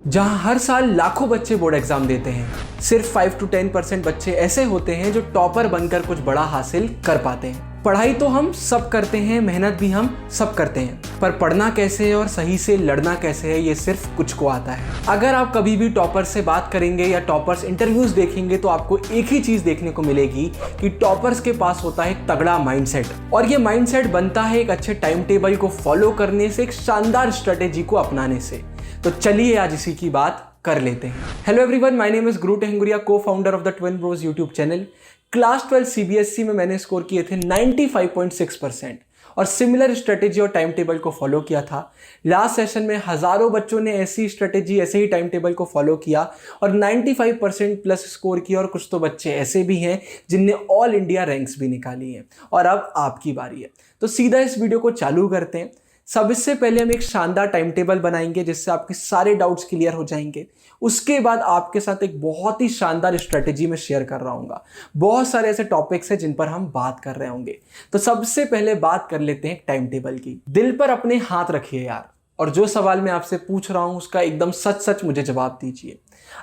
जहां हर साल लाखों बच्चे बोर्ड एग्जाम देते हैं, सिर्फ 5 to 10% बच्चे ऐसे होते हैं जो टॉपर बनकर कुछ बड़ा हासिल कर पाते हैं। पढ़ाई तो हम सब करते हैं, मेहनत भी हम सब करते हैं, पर पढ़ना कैसे और सही से लड़ना कैसे है ये सिर्फ कुछ को आता है। अगर आप कभी भी टॉपर से बात करेंगे या टॉपर्स इंटरव्यूज देखेंगे तो आपको एक ही चीज देखने को मिलेगी कि टॉपर्स के पास होता है एक तगड़ा माइंडसेट, और ये माइंडसेट बनता है एक अच्छे टाइम टेबल को फॉलो करने से, एक शानदार स्ट्रेटेजी को अपनाने से। तो चलिए आज इसी की बात कर लेते हैं। Hello everyone, my name is Guru Tehanguria, cofounder of the twin bros YouTube channel. Class 12 CBSE में मैंने स्कोर किए थे 95.6% और सिमिलर स्ट्रेटेजी और टाइम टेबल को फॉलो किया था। लास्ट सेशन में हजारों बच्चों ने ऐसी स्ट्रेटेजी, ऐसे ही टाइम टेबल को फॉलो किया और 95% प्लस स्कोर किया, और कुछ तो बच्चे ऐसे भी हैं जिनने ऑल इंडिया रैंक्स भी निकाली हैं। और अब आपकी बारी है, तो सीधा इस वीडियो को चालू करते हैं। सबसे पहले हम एक शानदार टाइम टेबल बनाएंगे जिससे आपके सारे डाउट्स क्लियर हो जाएंगे। उसके बाद आपके साथ एक बहुत ही शानदार स्ट्रेटेजी में शेयर कर रहा हूँगा। बहुत सारे ऐसे टॉपिक्स हैं जिन पर हम बात कर रहे होंगे। तो सबसे पहले बात कर लेते हैं टाइम टेबल की। दिल पर अपने हाथ रखिए यार, और जो सवाल मैं आपसे पूछ रहा हूँ उसका एकदम सच सच मुझे जवाब दीजिए।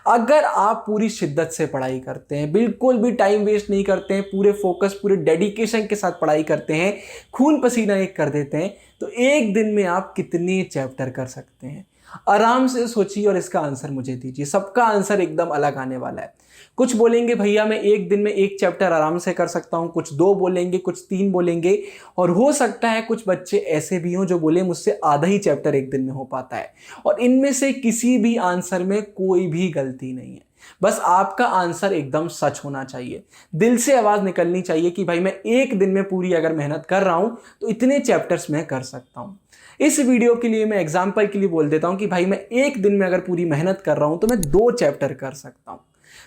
अगर आप पूरी शिद्दत से पढ़ाई करते हैं, बिल्कुल भी टाइम वेस्ट नहीं करते हैं, पूरे फोकस, पूरे डेडिकेशन के साथ पढ़ाई करते हैं, खून पसीना एक कर देते हैं, तो एक दिन में आप कितने चैप्टर कर सकते हैं? आराम से सोचिए और इसका आंसर मुझे दीजिए। सबका आंसर एकदम अलग आने वाला है। कुछ बोलेंगे भैया मैं एक दिन में एक चैप्टर आराम से कर सकता हूं, कुछ 2 बोलेंगे, कुछ 3 बोलेंगे, और हो सकता है कुछ बच्चे ऐसे भी हों जो बोले मुझसे आधा ही चैप्टर एक दिन में हो पाता है। और इनमें से किसी भी आंसर में कोई भी गलती नहीं है, बस आपका आंसर एकदम सच होना चाहिए। दिल से आवाज निकलनी चाहिए कि भाई मैं एक दिन में पूरी अगर मेहनत कर रहा हूं तो इतने चैप्टर्स मैं कर सकता हूं। इस वीडियो के लिए मैं एग्जांपल के लिए बोल देता हूं कि भाई मैं एक दिन में अगर पूरी मेहनत कर रहा हूं तो मैं 2 चैप्टर कर सकता हूं।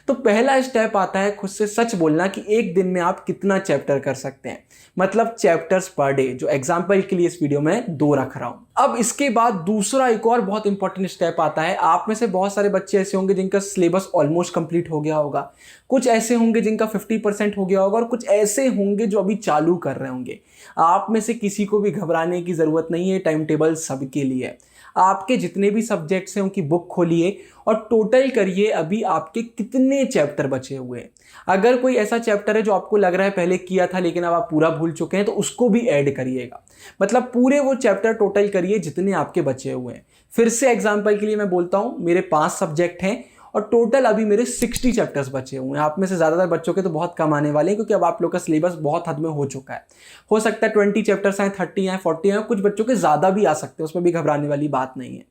तो पहला स्टेप आता है खुद से सच बोलना कि एक दिन में आप कितना चैप्टर कर सकते हैं, मतलब चैप्टर्स पर डे, जो एग्जांपल के लिए इस वीडियो में 2 रख रहा हूं। अब इसके बाद दूसरा एक और बहुत इंपॉर्टेंट स्टेप आता है। आप में से बहुत सारे बच्चे ऐसे होंगे जिनका सिलेबस ऑलमोस्ट कंप्लीट हो गया होगा, कुछ ऐसे होंगे जिनका 50% हो गया होगा, और कुछ ऐसे होंगे जो अभी चालू कर रहे होंगे। आप में से किसी को भी घबराने की जरूरत नहीं है, टाइम टेबल सबके लिए है। आपके जितने भी सब्जेक्ट्स हैं उनकी बुक खोलिए और टोटल करिए अभी आपके कितने चैप्टर बचे हुए हैं। अगर कोई ऐसा चैप्टर है जो आपको लग रहा है पहले किया था लेकिन अब आप पूरा भूल चुके हैं तो उसको भी ऐड करिएगा, मतलब पूरे वो चैप्टर टोटल करिए जितने आपके बचे हुए हैं। फिर से एग्जांपल के लिए मैं बोलता हूं, मेरे 5 सब्जेक्ट हैं और टोटल अभी मेरे 60 चैप्टर्स बचे हुए हैं। आप में से ज़्यादातर बच्चों के तो बहुत कम आने वाले हैं क्योंकि अब आप लोग का सिलेबस बहुत हद में हो चुका है। हो सकता है 20 चैप्टर्स आए, 30 आए, 40 आए, कुछ बच्चों के ज़्यादा भी आ सकते हैं, उसमें भी घबराने वाली बात नहीं है।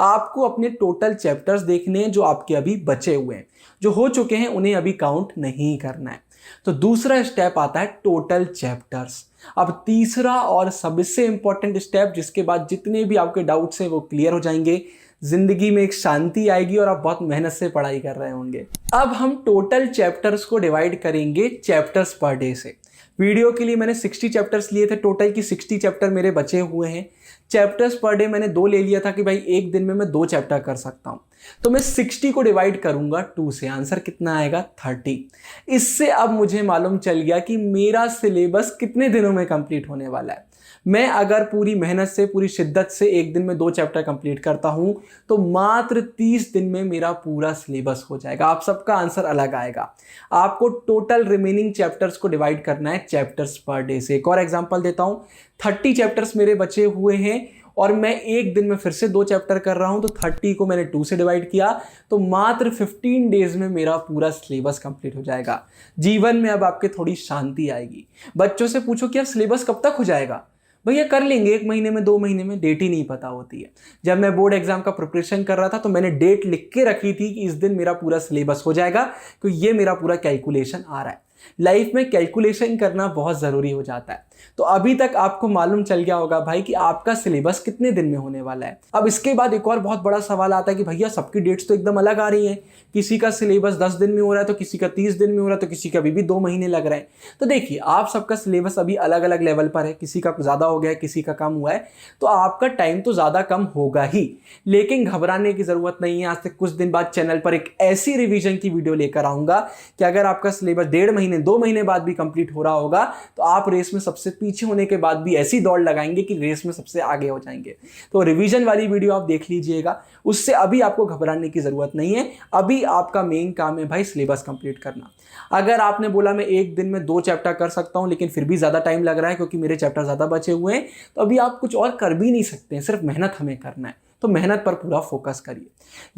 आपको अपने टोटल चैप्टर्स देखने हैं जो आपके अभी बचे हुए हैं, जो हो चुके हैं उन्हें अभी काउंट नहीं करना है। तो दूसरा स्टेप आता है टोटल चैप्टर्स। अब तीसरा और सबसे इंपॉर्टेंट स्टेप, जिसके बाद जितने भी आपके डाउट्स हैं वो क्लियर हो जाएंगे, जिंदगी में एक शांति आएगी और आप बहुत मेहनत से पढ़ाई कर रहे होंगे। अब हम टोटल चैप्टर्स को डिवाइड करेंगे चैप्टर्स पर डे से। वीडियो के लिए मैंने 60 चैप्टर्स लिए थे, टोटल की 60 चैप्टर मेरे बचे हुए हैं। चैप्टर्स पर डे मैंने 2 ले लिया था कि भाई एक दिन में मैं 2 चैप्टर कर सकता हूं, तो मैं 60 को डिवाइड करूंगा 2 से। आंसर कितना आएगा? 30। इससे अब मुझे मालूम चल गया कि मेरा सिलेबस कितने दिनों में कंप्लीट होने वाला है। मैं अगर पूरी मेहनत से, पूरी शिद्दत से एक दिन में 2 चैप्टर कंप्लीट करता हूं तो मात्र 30 दिन में मेरा पूरा सिलेबस हो जाएगा। आप सबका आंसर अलग आएगा। आपको टोटल रिमेनिंग चैप्टर्स को डिवाइड करना है चैप्टर्स पर डे से। एक और एग्जांपल देता हूं, 30 चैप्टर्स मेरे बचे हुए हैं और मैं एक दिन में फिर से 2 चैप्टर कर रहा हूं, तो 30 को मैंने 2 से डिवाइड किया, तो मात्र 15 डेज में मेरा पूरा सिलेबस कंप्लीट हो जाएगा। जीवन में अब आपके थोड़ी शांति आएगी। बच्चों से पूछो कि यार सिलेबस कब तक हो जाएगा, भैया कर लेंगे 1 महीने में, 2 महीने में, डेट ही नहीं पता होती है। जब मैं बोर्ड एग्जाम का प्रिपरेशन कर रहा था तो मैंने डेट लिख के रखी थी कि इस दिन मेरा पूरा सिलेबस हो जाएगा, क्योंकि ये मेरा पूरा कैलकुलेशन आ रहा है। लाइफ में कैलकुलेशन करना बहुत ज़रूरी हो जाता है। तो अभी तक आपको मालूम चल गया होगा भाई कि आपका सिलेबस कितने दिन में होने वाला है। अब इसके बाद एक और बहुत बड़ा सवाल आता है कि भैया सबकी डेट्स तो एकदम अलग आ रही हैं, किसी का सिलेबस 10 दिन में हो रहा है, तो किसी का 30 दिन में हो रहा है, तो किसी का अभी भी 2 महीने लग रहे हैं। तो देखिए, आप सबका सिलेबस अभी अलग अलग लेवल पर है, किसी का ज़्यादा हो गया है, किसी का कम हुआ है, तो आपका टाइम तो ज़्यादा कम होगा ही, लेकिन घबराने की ज़रूरत नहीं है। आज से कुछ दिन बाद चैनल पर एक ऐसी रिवीजन की वीडियो लेकर आऊँगा कि अगर आपका सिलेबस 1.5 महीने, 2 महीने बाद भी कंप्लीट हो रहा होगा तो आप रेस में सबसे पीछे होने के बाद भी ऐसी दौड़ लगाएंगे कि रेस में सबसे आगे हो जाएंगे। तो रिवीजन वाली वीडियो आप देख लीजिएगा, उससे अभी आपको घबराने की ज़रूरत नहीं है। अभी आपका मेन काम है भाई सिलेबस कंप्लीट करना। अगर आपने बोला मैं एक दिन में 2 चैप्टर कर सकता हूं लेकिन फिर भी ज़्यादा टाइम लग रहा है क्योंकि मेरे चैप्टर ज़्यादा बचे हुए हैं, तो अभी आप कुछ और कर भी नहीं सकते हैं, सिर्फ मेहनत हमें करना है। तो मेहनत पर पूरा फोकस करिए।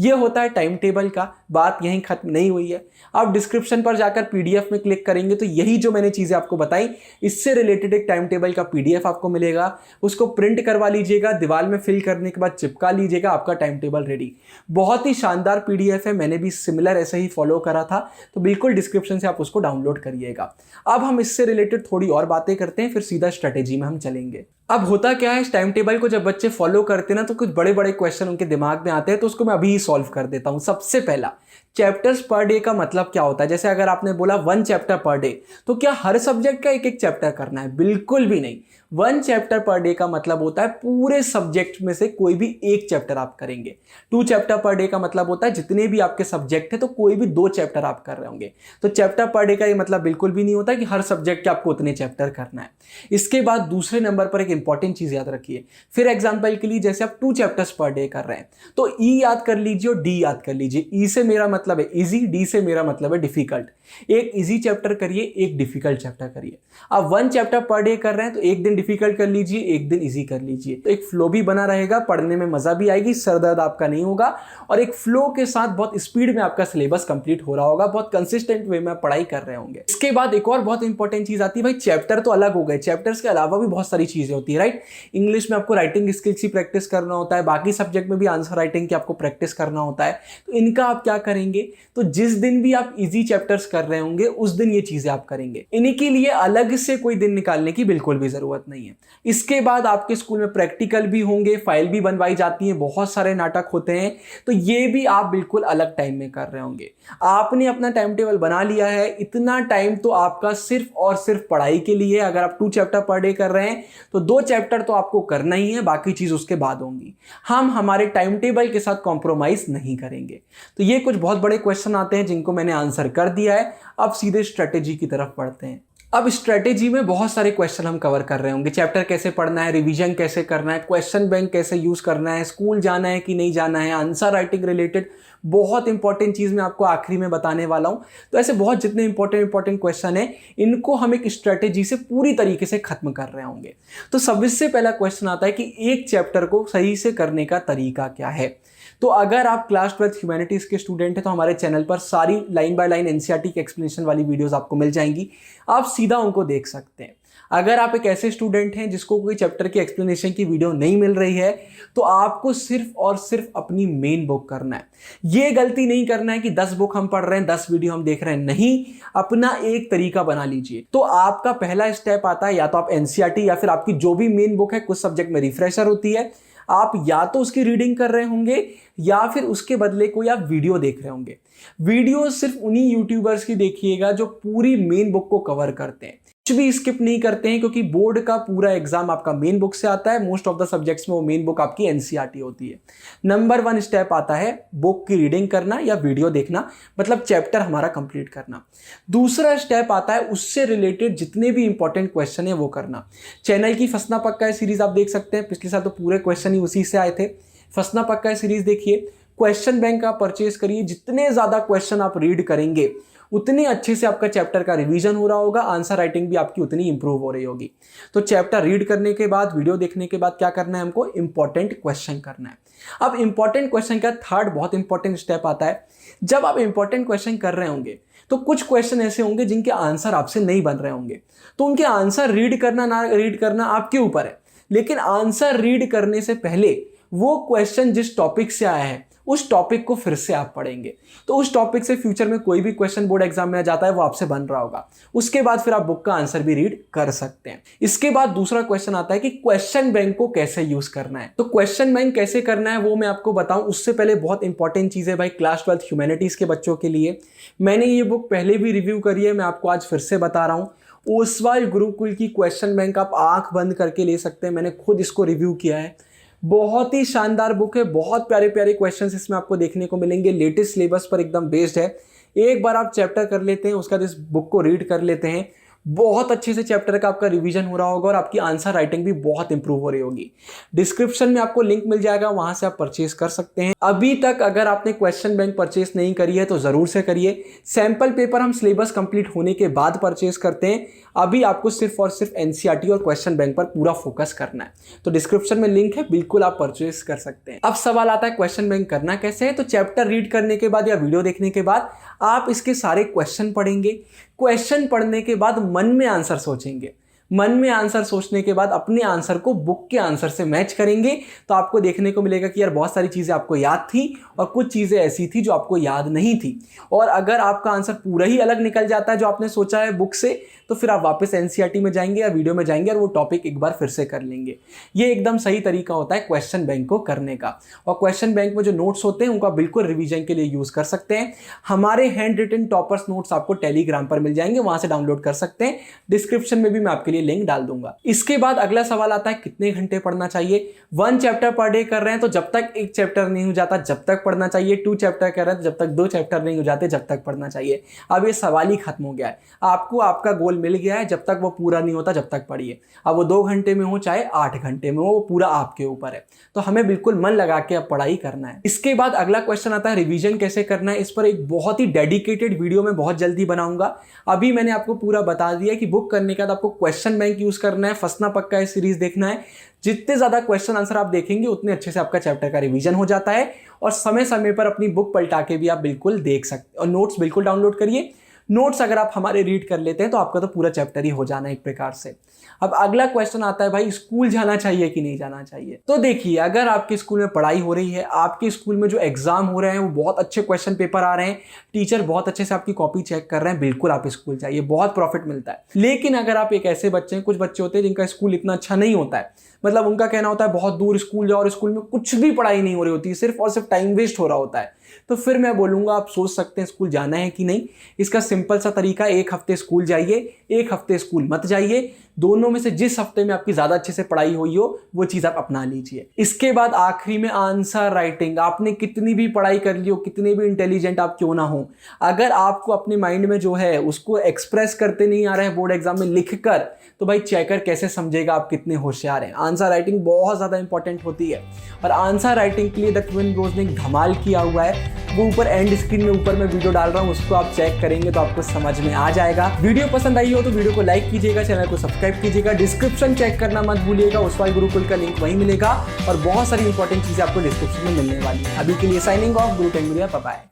यह होता है टाइम टेबल का। बात यहीं खत्म नहीं हुई है। आप डिस्क्रिप्शन पर जाकर पीडीएफ में क्लिक करेंगे तो यही जो मैंने चीज़ें आपको बताई, इससे रिलेटेड एक टाइम टेबल का पीडीएफ आपको मिलेगा। उसको प्रिंट करवा लीजिएगा, दीवार में फिल करने के बाद चिपका लीजिएगा, आपका टाइम टेबल रेडी। बहुत ही शानदार पीडीएफ है, मैंने भी सिमिलर ऐसे ही फॉलो करा था, तो बिल्कुल डिस्क्रिप्शन से आप उसको डाउनलोड करिएगा। अब हम इससे रिलेटेड थोड़ी और बातें करते हैं, फिर सीधा स्ट्रेटेजी में हम चलेंगे। अब होता क्या है, इस टाइम टेबल को जब बच्चे फॉलो करते हैं ना तो कुछ बड़े बड़े क्वेश्चन उनके दिमाग में आते हैं, तो उसको मैं अभी ही सॉल्व कर देता हूं। सबसे पहला, चैप्टर्स पर डे का मतलब क्या होता है। जैसे अगर आपने बोला 1 चैप्टर पर डे, तो क्या हर सब्जेक्ट का एक एक चैप्टर करना है? बिल्कुल भी नहीं। 1 चैप्टर पर डे का मतलब होता है पूरे सब्जेक्ट में से कोई भी एक चैप्टर आप करेंगे। 2 चैप्टर पर डे का मतलब होता है जितने भी आपके सब्जेक्ट है तो कोई भी 2 चैप्टर आप कर रहे होंगे। तो चैप्टर पर डे का ये मतलब बिल्कुल भी नहीं होता कि हर सब्जेक्ट के आपको उतने चैप्टर करना है। इसके बाद दूसरे नंबर पर एक इंपॉर्टेंट चीज याद रखिए। फिर एग्जाम्पल के लिए जैसे आप 2 चैप्टर्स पर डे कर रहे हैं तो ई याद कर लीजिए और डी याद कर लीजिए। ई से मेरा मतलब है इजी, डी से मेरा मतलब है डिफिकल्ट। एक इजी चैप्टर करिए, एक डिफिकल्ट चैप्टर करिए। आप 1 चैप्टर पर डे कर रहे हैं तो एक दिन डिफिकल्ट कर लीजिए, एक दिन इजी कर लीजिए। तो एक फ्लो भी बना रहेगा, पढ़ने में मजा भी आएगी, सर दर्द आपका नहीं होगा और एक फ्लो के साथ बहुत स्पीड में आपका सिलेबस कंप्लीट हो रहा होगा, बहुत कंसिस्टेंट वे में पढ़ाई कर रहे होंगे। इसके बाद एक और बहुत इंपॉर्टेंट चीज आती है भाई, चैप्टर तो अलग हो गए, चैप्टर्स के अलावा भी बहुत सारी चीजें होती है, राइट। इंग्लिश में आपको राइटिंग स्किल्स की प्रैक्टिस करना होता है, बाकी सब्जेक्ट में भी आंसर राइटिंग की आपको प्रैक्टिस करना होता है। तो इनका आप क्या करेंगे, तो जिस दिन भी आप इजी चैप्टर्स कर रहे होंगे उस दिन ये चीजें आप करेंगे। इन्हीं के लिए अलग से कोई दिन निकालने की बिल्कुल भी जरूरत नहीं है। इसके बाद आपके स्कूल में प्रैक्टिकल भी होंगे, फाइल भी बनवाई जाती है, बहुत सारे नाटक होते हैं, तो ये भी आप बिल्कुल अलग टाइम में कर रहे होंगे। आपने अपना टाइम टेबल बना लिया है, इतना टाइम तो आपका सिर्फ और सिर्फ पढ़ाई के लिए। अगर आप 2 चैप्टर पर डे कर रहे हैं तो 2 चैप्टर तो आपको करना ही है, बाकी चीज उसके बाद होंगी। हम हमारे टाइम टेबल के साथ कॉम्प्रोमाइज नहीं करेंगे। तो ये कुछ बहुत बड़े क्वेश्चन आते हैं जिनको मैंने आंसर कर दिया है। अब सीधे स्ट्रेटेजी की तरफ बढ़ते हैं। अब स्ट्रेटेजी में बहुत सारे क्वेश्चन हम कवर कर रहे होंगे। चैप्टर कैसे पढ़ना है, रिवीजन कैसे करना है, क्वेश्चन बैंक कैसे यूज करना है, स्कूल जाना है कि नहीं जाना है, आंसर राइटिंग रिलेटेड बहुत इंपॉर्टेंट चीज मैं आपको आखिरी में बताने वाला हूं। तो ऐसे बहुत जितने इंपॉर्टेंट क्वेश्चन है, इनको हम एक स्ट्रेटेजी से पूरी तरीके से खत्म कर रहे होंगे। तो सबसे पहला क्वेश्चन आता है कि एक चैप्टर को सही से करने का तरीका क्या है। तो अगर आप क्लास 12 ह्यूमैनिटीज के स्टूडेंट हैं तो हमारे चैनल पर सारी लाइन बाय लाइन एनसीईआरटी की एक्सप्लेनेशन वाली वीडियोस आपको मिल जाएंगी, आप सीधा उनको देख सकते हैं। अगर आप एक ऐसे स्टूडेंट हैं जिसको कोई चैप्टर की एक्सप्लेनेशन की वीडियो नहीं मिल रही है, तो आपको सिर्फ और सिर्फ अपनी मेन बुक करना है। ये गलती नहीं करना है कि 10 बुक हम पढ़ रहे हैं, 10 वीडियो हम देख रहे हैं, नहीं, अपना एक तरीका बना लीजिए। तो आपका पहला स्टेप आता है, या तो आप एनसीईआरटी या फिर आपकी जो भी मेन बुक है, कुछ सब्जेक्ट में रिफ्रेशर होती है, आप या तो उसकी रीडिंग कर रहे होंगे या फिर उसके बदले कोई आप वीडियो देख रहे होंगे। वीडियो सिर्फ उन्हीं यूट्यूबर्स की देखिएगा जो पूरी मेन बुक को कवर करते हैं, कुछ भी स्किप नहीं करते हैं, क्योंकि बोर्ड का पूरा एग्जाम आपका मेन बुक से आता है। मोस्ट ऑफ द सब्जेक्ट्स में वो मेन बुक आपकी एनसीईआरटी होती है। नंबर 1 स्टेप आता है बुक की रीडिंग करना या वीडियो देखना, मतलब चैप्टर हमारा कंप्लीट करना। दूसरा स्टेप आता है उससे रिलेटेड जितने भी इंपॉर्टेंट क्वेश्चन है वो करना। चैनल की फंसना पक्का है सीरीज आप देख सकते हैं, पिछले साल तो पूरे क्वेश्चन ही उसी से आए थे। फंसना पक्का है सीरीज देखिए, क्वेश्चन बैंक आप परचेज करिए। जितने ज्यादा क्वेश्चन आप रीड करेंगे उतने अच्छे से आपका चैप्टर का रिवीजन हो रहा होगा, आंसर राइटिंग भी आपकी उतनी इंप्रूव हो रही होगी। तो चैप्टर रीड करने के बाद, वीडियो देखने के बाद क्या करना है, हमको इंपॉर्टेंट क्वेश्चन करना है। अब इंपॉर्टेंट क्वेश्चन का थर्ड बहुत इंपॉर्टेंट स्टेप आता है, जब आप इंपॉर्टेंट क्वेश्चन कर रहे होंगे तो कुछ क्वेश्चन ऐसे होंगे जिनके आंसर आपसे नहीं बन रहे होंगे, तो उनके आंसर रीड करना ना रीड करना आपके ऊपर है। लेकिन आंसर रीड करने से पहले वो क्वेश्चन जिस टॉपिक से आया है उस टॉपिक को फिर से आप पढ़ेंगे, तो उस टॉपिक से फ्यूचर में कोई भी क्वेश्चन बोर्ड एग्जाम में आ जाता है वो आपसे बन रहा होगा। उसके बाद फिर आप बुक का आंसर भी रीड कर सकते हैं। इसके बाद दूसरा क्वेश्चन आता है कि क्वेश्चन बैंक को कैसे यूज करना है। तो क्वेश्चन बैंक कैसे करना है वो मैं आपको बताऊं, उससे पहले बहुत इंपॉर्टेंट चीज है भाई क्लास 12 ह्यूमैनिटीज के बच्चों के लिए। मैंने ये बुक पहले भी रिव्यू करी है, मैं आपको आज फिर से बता रहा हूं। ओसवाल गुरुकुल की क्वेश्चन बैंक आप आंख बंद करके ले सकते हैं, मैंने खुद इसको रिव्यू किया है। बहुत ही शानदार बुक है, बहुत प्यारे प्यारे क्वेश्चंस इसमें आपको देखने को मिलेंगे, लेटेस्ट सिलेबस पर एकदम बेस्ड है। एक बार आप चैप्टर कर लेते हैं, उसके बाद इस बुक को रीड कर लेते हैं, बहुत अच्छे से चैप्टर का आपका रिवीजन हो रहा होगा और आपकी आंसर राइटिंग भी बहुत इंप्रूव हो रही होगी। डिस्क्रिप्शन में आपको लिंक मिल जाएगा, वहां से आप परचेज कर सकते हैं। अभी तक अगर आपने क्वेश्चन बैंक परचेज नहीं करी है तो जरूर से करिए। सैंपल पेपर हम सिलेबस कंप्लीट होने के बाद परचेज करते हैं। अभी आपको सिर्फ और सिर्फ एनसीईआरटी और क्वेश्चन बैंक पर पूरा फोकस करना है, तो डिस्क्रिप्शन में लिंक है, बिल्कुल आप परचेज कर सकते हैं। अब सवाल आता है क्वेश्चन बैंक करना कैसे है। तो चैप्टर रीड करने के बाद या वीडियो देखने के बाद आप इसके सारे क्वेश्चन पढ़ेंगे। क्वेश्चन पढ़ने के बाद मन में आंसर सोचेंगे। मन में आंसर सोचने के बाद अपने आंसर को बुक के आंसर से मैच करेंगे, तो आपको देखने को मिलेगा कि यार बहुत सारी चीज़ें आपको याद थी और कुछ चीज़ें ऐसी थी जो आपको याद नहीं थी। और अगर आपका आंसर पूरा ही अलग निकल जाता है जो आपने सोचा है बुक से, तो फिर आप वापस एनसीईआरटी में जाएंगे या वीडियो में जाएंगे और वो टॉपिक एक बार फिर से कर लेंगे। ये एकदम सही तरीका होता है क्वेश्चन बैंक को करने का। और क्वेश्चन बैंक में जो नोट्स होते हैं उनको आप बिल्कुल रिवीजन के लिए यूज़ कर सकते हैं। हमारे हैंड रिटन टॉपर्स नोट्स आपको टेलीग्राम पर मिल जाएंगे, वहां से डाउनलोड कर सकते हैं। डिस्क्रिप्शन में भी मैं आपके लिए लिंक डाल दूंगा। इसके बाद अगला सवाल आता है कितने घंटे पढ़ना चाहिए। 1 चैप्टर पर डे कर रहे हैं तो जब तक 1 चैप्टर नहीं हो जाता जब तक पढ़ना चाहिए। 2 चैप्टर कर रहे हैं तो जब तक 2 चैप्टर नहीं हो जाते जब तक पढ़ना चाहिए। अब ये सवाल ही खत्म हो गया है। आपको आपका गोल मिल गया है, जब तक वो पूरा नहीं होता जब तक पढ़िए। अब वो 2 घंटे में हो चाहे 8 घंटे में हो, वो पूरा आपके ऊपर है। तो हमें बिल्कुल मन लगा के अब पढ़ाई करना है। इसके बाद अगला क्वेश्चन आता है रिवीजन कैसे करना है। इस पर एक बहुत ही डेडिकेटेड वीडियो मैं बहुत जल्दी बनाऊंगा। अभी मैंने आपको पूरा बता दिया कि बुक करने के बाद आपको क्वेश्चन बैंक यूज करना है, फंसना पक्का है सीरीज देखना है। जितने ज्यादा क्वेश्चन आंसर आप देखेंगे उतने अच्छे से आपका चैप्टर का रिवीजन हो जाता है। और समय समय पर अपनी बुक पलटा के भी आप बिल्कुल देख सकते और नोट्स बिल्कुल डाउनलोड करिए। नोट्स अगर आप हमारे रीड कर लेते हैं तो आपका तो पूरा चैप्टर ही हो जाना है एक प्रकार से। अब अगला क्वेश्चन आता है भाई स्कूल जाना चाहिए कि नहीं जाना चाहिए। तो देखिए, अगर आपके स्कूल में पढ़ाई हो रही है, आपके स्कूल में जो एग्जाम हो रहे हैं वो बहुत अच्छे क्वेश्चन पेपर आ रहे हैं, टीचर बहुत अच्छे से आपकी कॉपी चेक कर रहे हैं, बिल्कुल आप स्कूल जाइए, बहुत प्रॉफिट मिलता है। लेकिन अगर आप एक ऐसे बच्चे हैं, कुछ बच्चे होते हैं जिनका स्कूल इतना अच्छा नहीं होता है, मतलब उनका कहना होता है बहुत दूर स्कूल जाओ और स्कूल में कुछ भी पढ़ाई नहीं हो रही होती है, सिर्फ और सिर्फ टाइम वेस्ट हो रहा होता है, तो फिर मैं बोलूंगा आप सोच सकते हैं स्कूल जाना है कि नहीं। इसका सिंपल सा तरीका, 1 हफ्ते स्कूल जाइए, 1 हफ्ते स्कूल मत जाइए। दोनों में से जिस हफ्ते में आपकी ज्यादा अच्छे से पढ़ाई हुई हो वो चीज आप अपना लीजिए। इसके बाद आखिरी में आंसर राइटिंग। आपने कितनी भी पढ़ाई कर ली हो, कितने भी इंटेलिजेंट आप क्यों ना हो, अगर आपको अपने माइंड में जो है उसको एक्सप्रेस करते नहीं आ रहा है बोर्ड एग्जाम में लिख कर, तो भाई चेकर कैसे समझेगा आप कितने होशियार हैं। आंसर राइटिंग बहुत ज्यादा इंपॉर्टेंट होती है और आंसर राइटिंग के लिए द ट्विन ब्रोस ने एक धमाल किया हुआ है, वो ऊपर एंड स्क्रीन में ऊपर मैं वीडियो डाल रहा हूँ, उसको आप चेक करेंगे तो आपको समझ में आ जाएगा। वीडियो पसंद आई हो तो वीडियो को लाइक कीजिएगा, चैनल को सब्सक्राइब कीजिएगा, डिस्क्रिप्शन चेक करना मत भूलिएगा, उस्वाल गुरुकुल का लिंक वहीं मिलेगा और बहुत सारी इंपॉर्टेंट चीजें आपको डिस्क्रिप्शन में मिलने वाली है। अभी के लिए साइनिंग ऑफ, गुरु टेंगुरिया, बाय बाय।